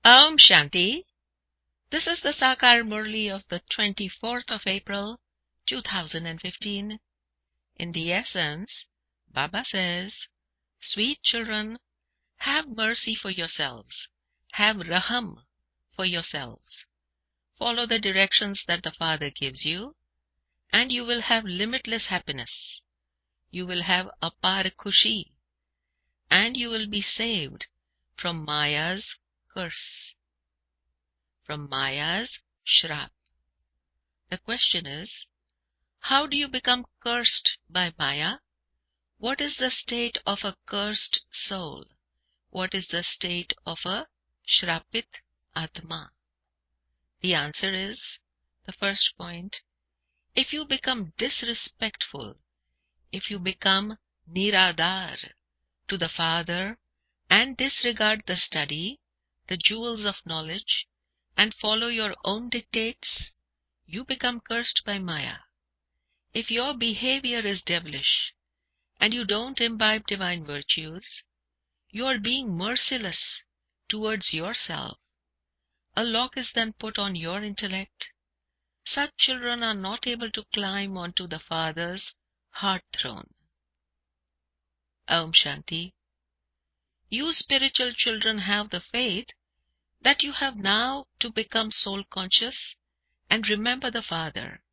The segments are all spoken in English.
Om Shanti. This is the Sakar Murli of the 24th of April, 2015. In the essence, Baba says, Sweet children, have mercy for yourselves. Have raham for yourselves. Follow the directions that the Father gives you, and you will have limitless happiness. You will have apar khushi, and you will be saved from Maya's curse, from Maya's shrap. The question is, how do you become cursed by Maya? What is the state of a cursed soul? What is the state of a shrapit atma? The answer is, the first point, if you become disrespectful, if you become niradar to the Father and disregard the study, the jewels of knowledge, and follow your own dictates, you become cursed by Maya. If your behavior is devilish and you don't imbibe divine virtues, you are being merciless towards yourself. A lock is then put on your intellect. Such children are not able to climb onto the Father's heart throne. Om Shanti. You spiritual children have the faith that you have now to become soul conscious and remember the Father.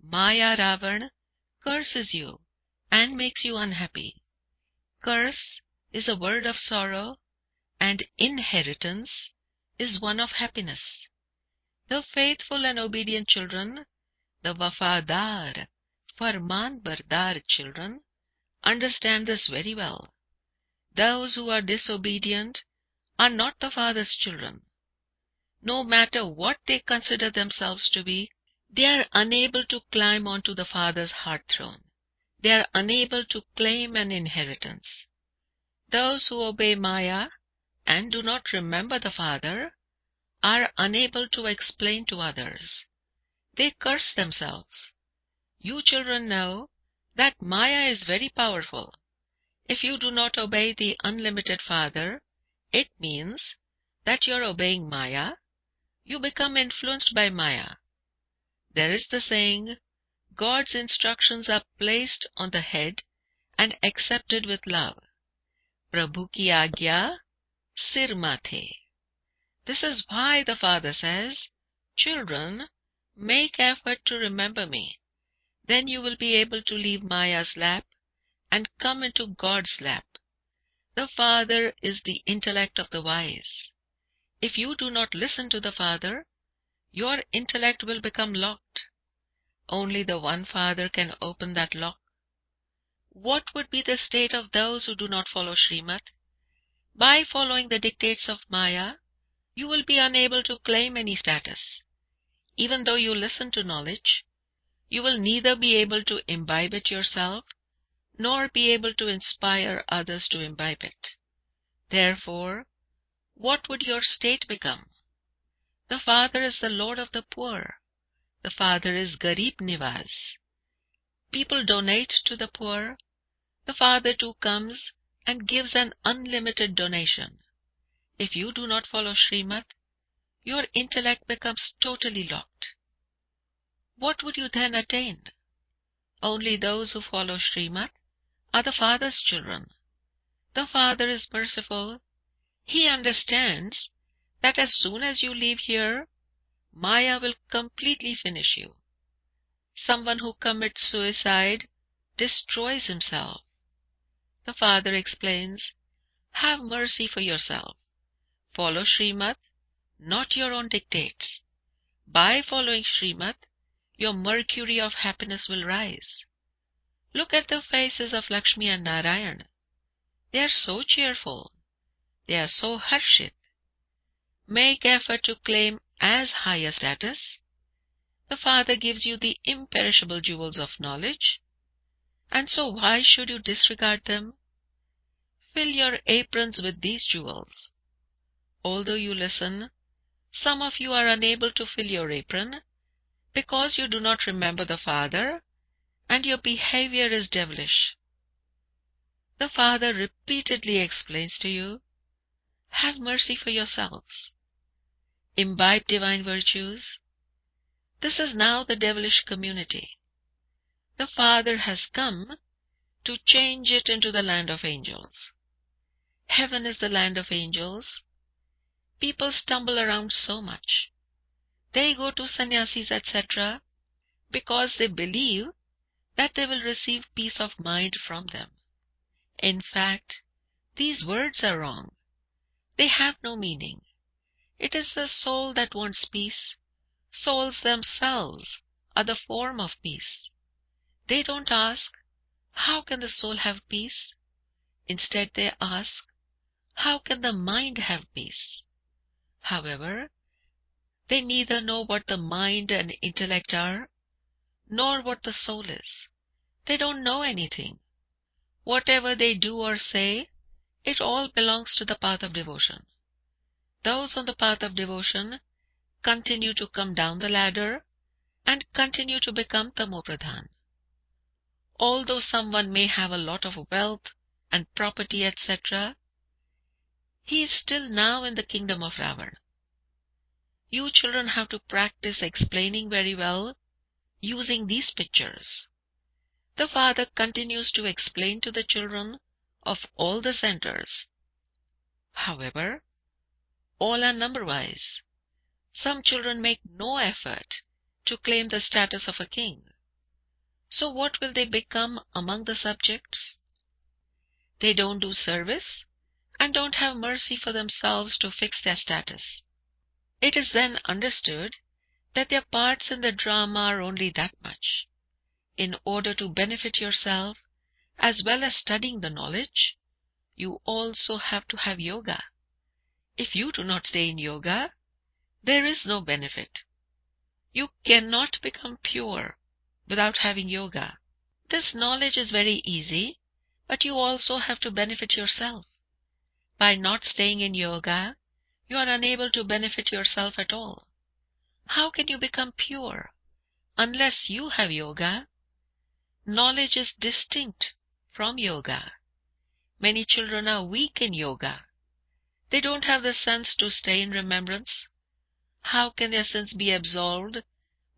Maya Ravan curses you and makes you unhappy. Curse is a word of sorrow, and inheritance is one of happiness. The faithful and obedient children, the wafadar, farman bardar children, understand this very well. Those who are disobedient are not the Father's children. No matter what they consider themselves to be, they are unable to climb onto the Father's heart throne. They are unable to claim an inheritance. Those who obey Maya and do not remember the Father are unable to explain to others. They curse themselves. You children know that Maya is very powerful. If you do not obey the unlimited Father, it means that you are obeying Maya. You become influenced by Maya. There is the saying, God's instructions are placed on the head and accepted with love. Prabhu ki agya sir mathe. This is why the Father says, children, make effort to remember me. Then you will be able to leave Maya's lap and come into God's lap. The Father is the intellect of the wise. If you do not listen to the Father, your intellect will become locked. Only the one Father can open that lock. What would be the state of those who do not follow Srimad? By following the dictates of Maya, you will be unable to claim any status. Even though you listen to knowledge, you will neither be able to imbibe it yourself, nor be able to inspire others to imbibe it. Therefore, what would your state become? The Father is the Lord of the poor. The Father is Garib Nivas. People donate to the poor. The Father too comes and gives an unlimited donation. If you do not follow Srimad, your intellect becomes totally locked. What would you then attain? Only those who follow Srimad are the Father's children. The Father is merciful. He understands that as soon as you leave here, Maya will completely finish you. Someone who commits suicide destroys himself. The Father explains, have mercy for yourself. Follow Srimad, not your own dictates. By following Srimad, your mercury of happiness will rise. Look at the faces of Lakshmi and Narayan. They are so cheerful. They are so harshit. Make effort to claim as high a status. The Father gives you the imperishable jewels of knowledge, and so why should you disregard them? Fill your aprons with these jewels. Although you listen, some of you are unable to fill your apron because you do not remember the Father and your behavior is devilish. The Father repeatedly explains to you, have mercy for yourselves. imbibe divine virtues. This is now the devilish community. The Father has come to change it into the land of angels. Heaven is the land of angels. People stumble around so much. They go to sannyasis, etc., because they believe that they will receive peace of mind from them. In fact, these words are wrong. They have no meaning. It is the soul that wants peace. Souls themselves are the form of peace. They don't ask, how can the soul have peace? Instead they ask, how can the mind have peace? However, they neither know what the mind and intellect are, nor what the soul is. They don't know anything. Whatever they do or say, it all belongs to the path of devotion. Those on the path of devotion continue to come down the ladder and continue to become Tamopradhan. Although someone may have a lot of wealth and property, etc., he is still now in the kingdom of Ravana. You children have to practice explaining very well using these pictures. The Father continues to explain to the children of all the centers. However, all are number-wise. Some children make no effort to claim the status of a king. So what will they become among the subjects? They don't do service and don't have mercy for themselves to fix their status. It is then understood that their parts in the drama are only that much. In order to benefit yourself, as well as studying the knowledge, you also have to have yoga. If you do not stay in yoga, there is no benefit. You cannot become pure without having yoga. This knowledge is very easy, but you also have to benefit yourself. By not staying in yoga, you are unable to benefit yourself at all. How can you become pure unless you have yoga? Knowledge is distinct from yoga. Many children are weak in yoga. They don't have the sense to stay in remembrance. How can their sins be absolved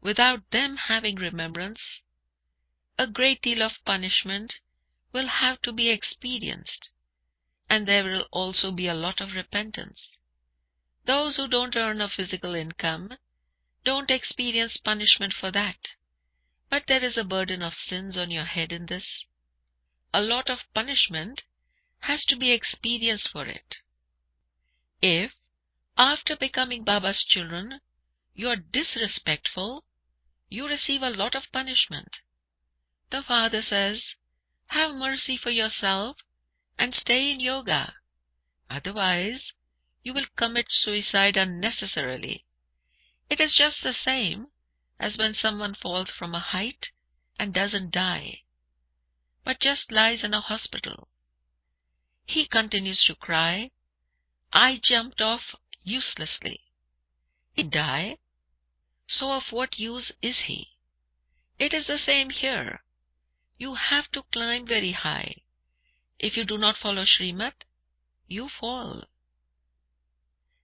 without them having remembrance? A great deal of punishment will have to be experienced, and there will also be a lot of repentance. Those who don't earn a physical income don't experience punishment for that, but there is a burden of sins on your head in this. A lot of punishment has to be experienced for it. If, after becoming Baba's children, you are disrespectful, you receive a lot of punishment. The Father says, have mercy for yourself and stay in yoga. Otherwise, you will commit suicide unnecessarily. It is just the same as when someone falls from a height and doesn't die, but just lies in a hospital. He continues to cry, I jumped off uselessly. He didn't die, so of what use is he? It is the same here. You have to climb very high. If you do not follow Srimad, you fall.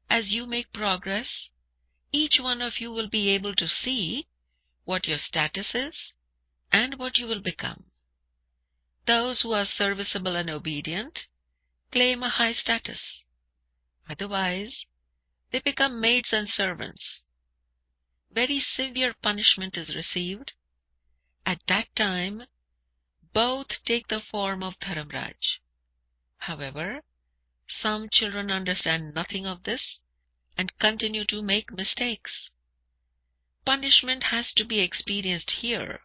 As you make progress, each one of you will be able to see what your status is and what you will become. Those who are serviceable and obedient claim a high status. Otherwise, they become maids and servants. Very severe punishment is received. At that time, both take the form of Dharamraj. However, some children understand nothing of this and continue to make mistakes. Punishment has to be experienced here.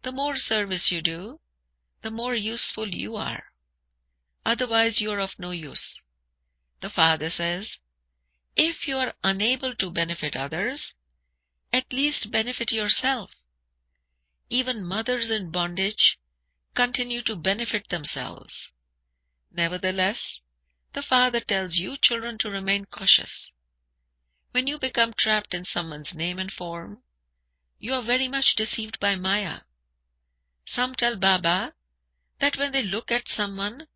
The more service you do, the more useful you are. Otherwise, you are of no use. The Father says, if you are unable to benefit others, at least benefit yourself. Even mothers in bondage continue to benefit themselves. Nevertheless, the Father tells you children to remain cautious. When you become trapped in someone's name and form, you are very much deceived by Maya. Some tell Baba that when they look at someone,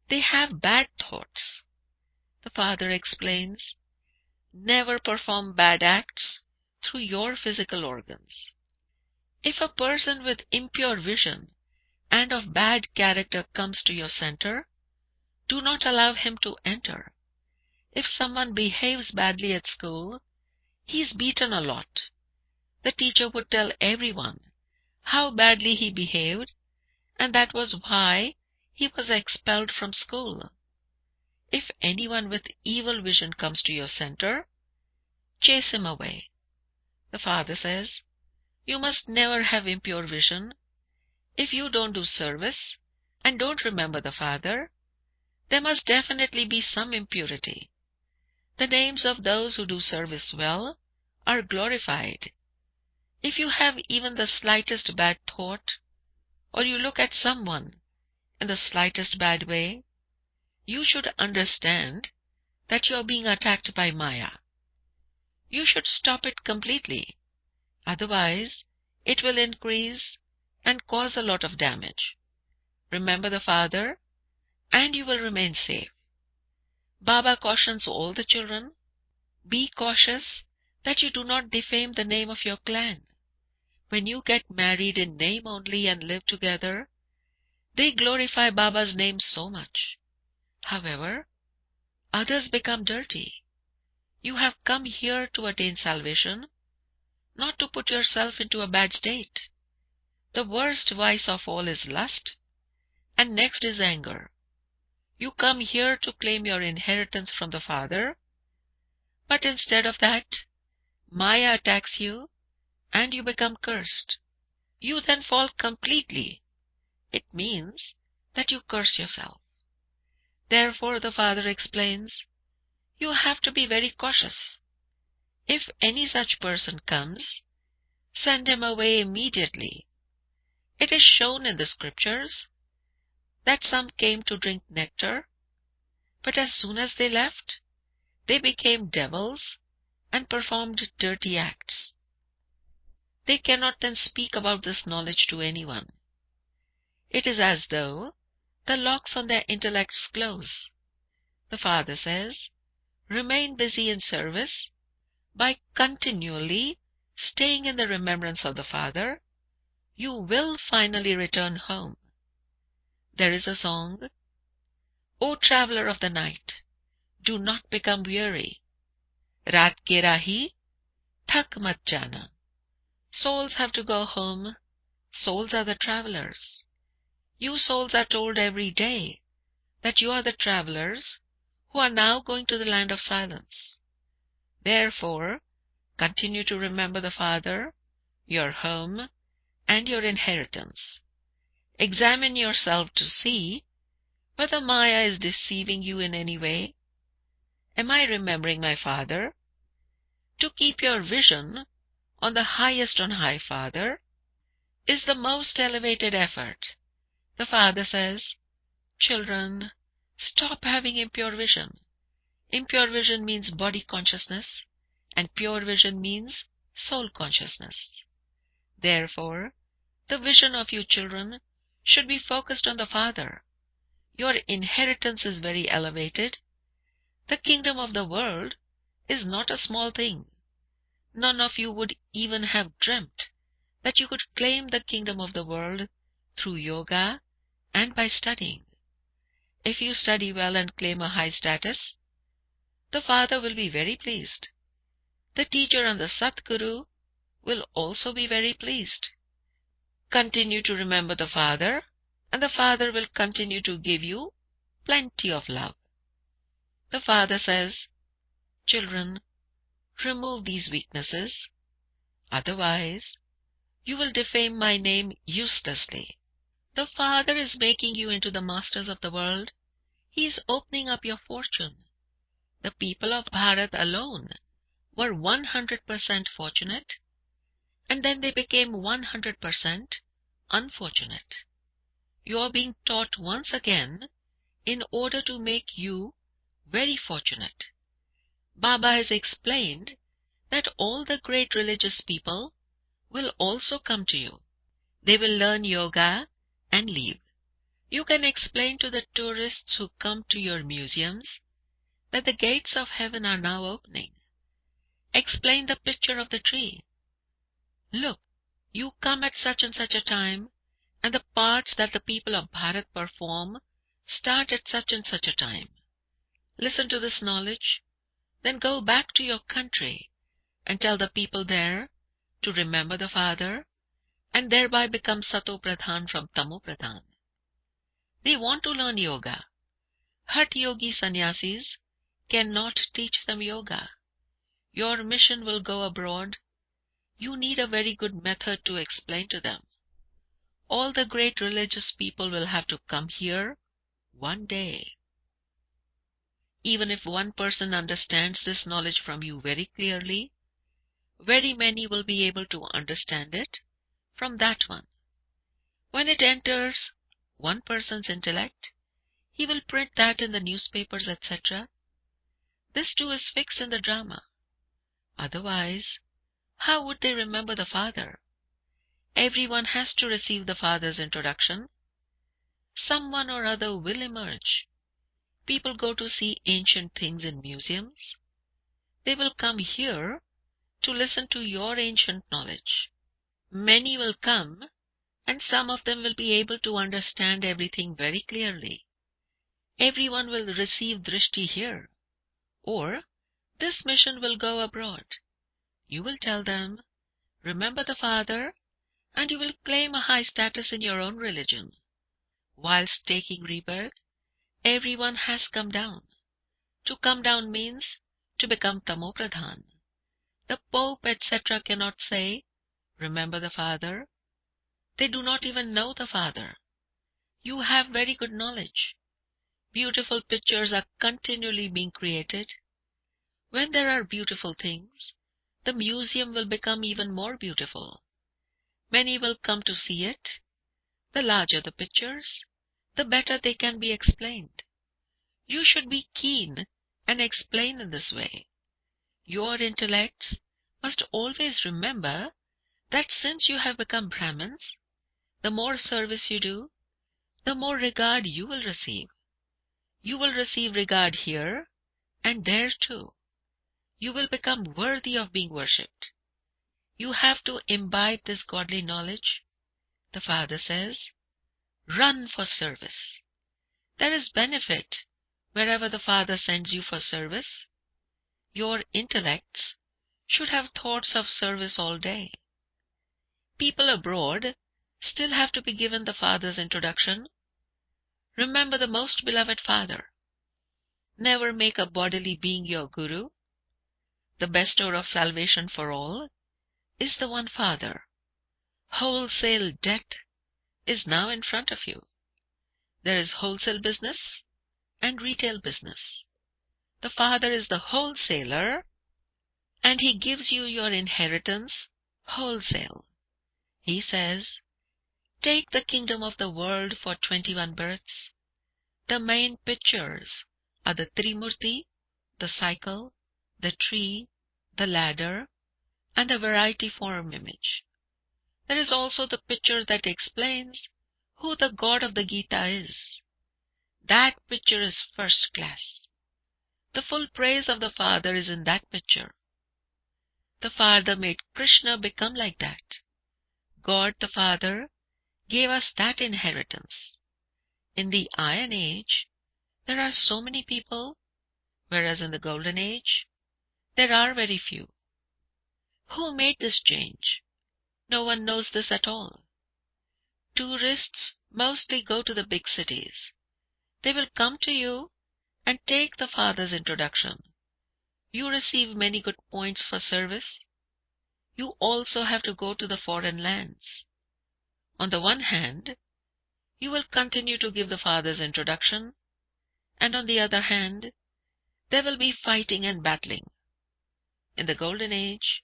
they have bad thoughts. The Father explains, never perform bad acts through your physical organs. If a person with impure vision and of bad character comes to your center, do not allow him to enter. If someone behaves badly at school, he is beaten a lot. The teacher would tell everyone how badly he behaved, and that was why he was expelled from school. If anyone with evil vision comes to your center, chase him away. The Father says, you must never have impure vision. If you don't do service and don't remember the Father, there must definitely be some impurity. The names of those who do service well are glorified. If you have even the slightest bad thought, or you look at someone in the slightest bad way, you should understand that you are being attacked by Maya. You should stop it completely. Otherwise, it will increase and cause a lot of damage. Remember the Father, and you will remain safe. Baba cautions all the children, be cautious that you do not defame the name of your clan. When you get married in name only and live together, they glorify Baba's name so much. However, others become dirty. You have come here to attain salvation, not to put yourself into a bad state. The worst vice of all is lust, and next is anger. You come here to claim your inheritance from the Father, but instead of that, Maya attacks you, and you become cursed. You then fall completely. It means that you curse yourself. Therefore the Father explains, you have to be very cautious. If any such person comes, send him away immediately. It is shown in the scriptures that some came to drink nectar, but as soon as they left, they became devils and performed dirty acts. They cannot then speak about this knowledge to anyone. It is as though the locks on their intellects close. The Father says, remain busy in service by continually staying in the remembrance of the Father. You will finally return home. There is a song, O traveler of the night, do not become weary. Raat ke rahi, thak mat jana. Souls have to go home. Souls are the travelers. You souls are told every day that you are the travelers who are now going to the land of silence. Therefore, continue to remember the Father, your home, and your inheritance. Examine yourself to see whether Maya is deceiving you in any way. Am I remembering my Father? To keep your vision on the highest on high Father is the most elevated effort. The Father says, children, stop having impure vision. Impure vision means body consciousness, and pure vision means soul consciousness. Therefore, the vision of you children should be focused on the Father. Your inheritance is very elevated. The kingdom of the world is not a small thing. None of you would even have dreamt that you could claim the kingdom of the world through yoga and by studying. If you study well and claim a high status, the Father will be very pleased. The teacher and the Satguru will also be very pleased. Continue to remember the Father, and the Father will continue to give you plenty of love. The Father says, children, remove these weaknesses, otherwise you will defame my name uselessly. The Father is making you into the masters of the world. He is opening up your fortune. The people of Bharat alone were 100% fortunate, and then they became 100% unfortunate. You are being taught once again in order to make you very fortunate. Baba has explained that all the great religious people will also come to you. They will learn yoga and leave. You can explain to the tourists who come to your museums that the gates of heaven are now opening. Explain the picture of the tree. Look, you come at such and such a time, and the parts that the people of Bharat perform start at such and such a time. Listen to this knowledge, then go back to your country and tell the people there to remember the Father and thereby become Sato Pradhan from Tamo Pradhan. They want to learn yoga. Hat yogi sannyasis cannot teach them yoga. Your mission will go abroad. You need a very good method to explain to them. All the great religious people will have to come here one day. Even if one person understands this knowledge from you very clearly, very many will be able to understand it from that one. When it enters one person's intellect, he will print that in the newspapers, etc. This too is fixed in the drama. Otherwise, how would they remember the Father? Everyone has to receive the Father's introduction. Someone or other will emerge. People go to see ancient things in museums. They will come here to listen to your ancient knowledge. Many will come, and some of them will be able to understand everything very clearly. Everyone will receive drishti here, or this mission will go abroad. You will tell them, remember the Father, and you will claim a high status in your own religion. Whilst taking rebirth, everyone has come down. To come down means to become Tamo Pradhan. The Pope, etc. cannot say, remember the Father. They do not even know the Father. You have very good knowledge. Beautiful pictures are continually being created. When there are beautiful things, the museum will become even more beautiful. Many will come to see it. The larger the pictures, the better they can be explained. You should be keen and explain in this way. Your intellects must always remember that since you have become Brahmins, the more service you do, the more regard you will receive. You will receive regard here and there too. You will become worthy of being worshipped. You have to imbibe this godly knowledge. The Father says, run for service. There is benefit wherever the Father sends you for service. Your intellects should have thoughts of service all day. People abroad still have to be given the Father's introduction. Remember the most beloved Father. Never make a bodily being your guru. The bestower of salvation for all is the one Father. Wholesale death is now in front of you. There is wholesale business and retail business. The Father is the wholesaler, and He gives you your inheritance wholesale. He says, take the kingdom of the world for 21 births. The main pictures are the Trimurti, the cycle, the tree, the ladder, and the variety form image. There is also the picture that explains who the God of the Gita is. That picture is first class. The full praise of the Father is in that picture. The Father made Krishna become like that. God the Father gave us that inheritance. In the Iron Age, there are so many people, whereas in the Golden Age, there are very few. Who made this change? No one knows this at all. Tourists mostly go to the big cities. They will come to you and take the Father's introduction. You receive many good points for service. You also have to go to the foreign lands. On the one hand, you will continue to give the Father's introduction, and on the other hand, there will be fighting and battling. In the Golden Age,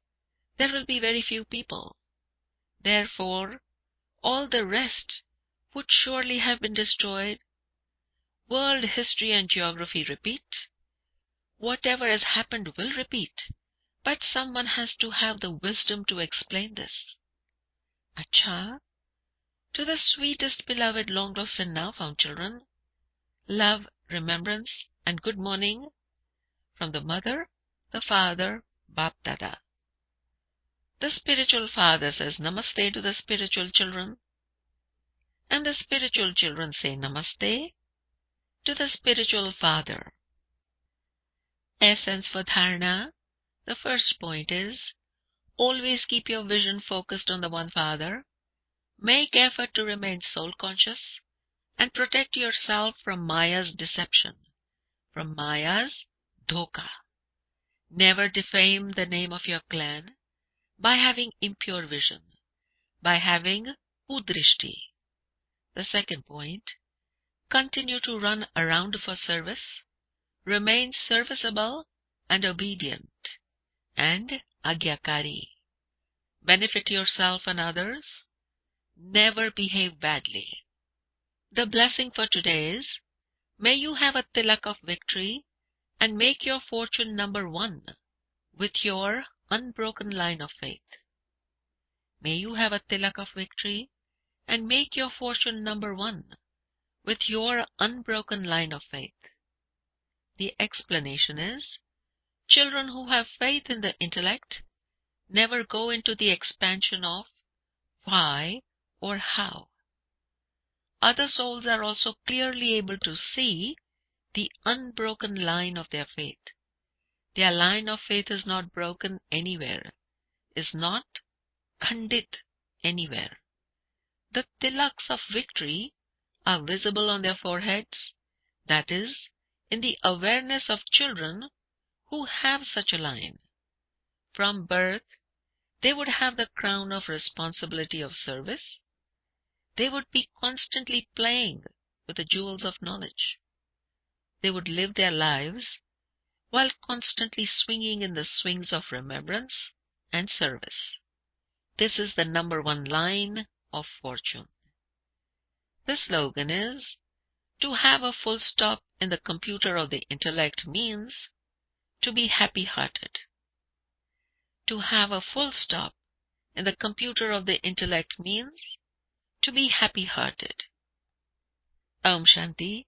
there will be very few people. Therefore, all the rest would surely have been destroyed. World history and geography repeat. Whatever has happened will repeat, but someone has to have the wisdom to explain this. Acha, to the sweetest beloved long lost and now found children, love, remembrance, and good morning from the Mother, the Father, Bap Dada. The spiritual father says Namaste to the spiritual children, and the spiritual children say Namaste to the spiritual father. Essence for Dharana. The first point is, always keep your vision focused on the one Father. Make effort to remain soul-conscious and protect yourself from Maya's deception, from Maya's dhoka. Never defame the name of your clan by having impure vision, by having udrishti. The second point, continue to run around for service, remain serviceable and obedient, and agyakari. Benefit yourself and others. Never behave badly. The blessing for today is, may you have a tilak of victory and make your fortune number one with your unbroken line of faith. May you have a tilak of victory and make your fortune number one with your unbroken line of faith. The explanation is, children who have faith in the intellect never go into the expansion of why or how. Other souls are also clearly able to see the unbroken line of their faith. Their line of faith is not broken anywhere, is not khandit anywhere. The tilaks of victory are visible on their foreheads, that is, in the awareness of children who have such a line. From birth, they would have the crown of responsibility of service. They would be constantly playing with the jewels of knowledge. They would live their lives while constantly swinging in the swings of remembrance and service. This is the number one line of fortune. The slogan is, to have a full stop in the computer of the intellect means to be happy-hearted. To have a full stop in the computer of the intellect means to be happy-hearted. Om Shanti.